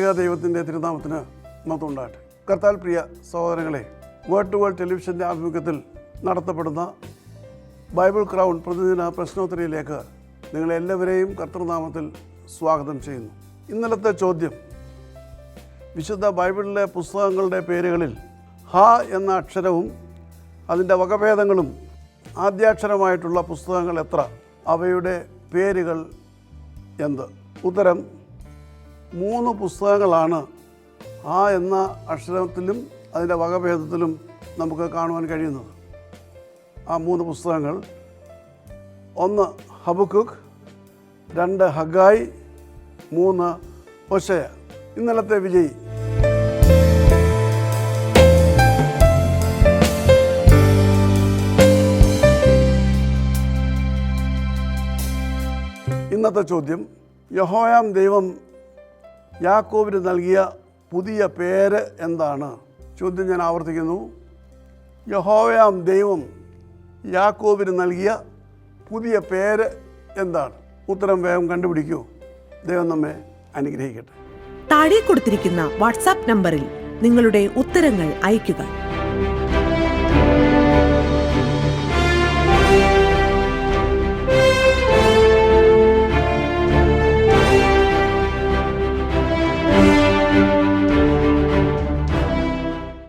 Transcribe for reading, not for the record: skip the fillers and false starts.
ത്രിയേക ദൈവത്തിൻ്റെ തിരുനാമത്തിന് മഹത്വം ഉണ്ടാകട്ടെ. കർത്താൽ പ്രിയ സഹോദരങ്ങളെ, വേൾഡ് ടു വേൾഡ് ടെലിവിഷൻ്റെ ആഭിമുഖ്യത്തിൽ നടത്തപ്പെടുന്ന ബൈബിൾ ക്രൗൺ പ്രതിദിന പ്രശ്നോത്തരിയിലേക്ക് നിങ്ങളെല്ലാവരെയും കർത്തൃനാമത്തിൽ സ്വാഗതം ചെയ്യുന്നു. ഇന്നലത്തെ ചോദ്യം, വിശുദ്ധ ബൈബിളിലെ പുസ്തകങ്ങളുടെ പേരുകളിൽ ഹ എന്ന അക്ഷരവും അതിൻ്റെ വകഭേദങ്ങളും ആദ്യാക്ഷരമായിട്ടുള്ള പുസ്തകങ്ങൾ എത്ര? അവയുടെ പേരുകൾ എന്ത്? ഉത്തരം, 3 പുസ്തകങ്ങളാണ് ആ എന്ന അക്ഷരത്തിലും അതിൻ്റെ വകഭേദത്തിലും നമുക്ക് കാണുവാൻ കഴിയുന്നത്. ആ 3 പുസ്തകങ്ങൾ: 1 ഹബക്കുക്ക്, 2 ഹഗായി, 3 ഹോശയ. ഇന്നലത്തെ വിജയി. ഇന്നത്തെ ചോദ്യം, യഹോയാം ദൈവം യാക്കോബിന് നൽകിയ പുതിയ പേര് എന്താണ്? ചോദ്യം ഞാൻ ആവർത്തിക്കുന്നു. യഹോയാം ദൈവം യാക്കോബിന് നൽകിയ പുതിയ പേര് എന്താണ്? ഉത്തരം വേഗം കണ്ടുപിടിക്കൂ. ദൈവം നമ്മെ അനുഗ്രഹിക്കട്ടെ. താഴെ കൊടുത്തിരിക്കുന്ന വാട്സാപ്പ് നമ്പറിൽ നിങ്ങളുടെ ഉത്തരങ്ങൾ അയയ്ക്കുക.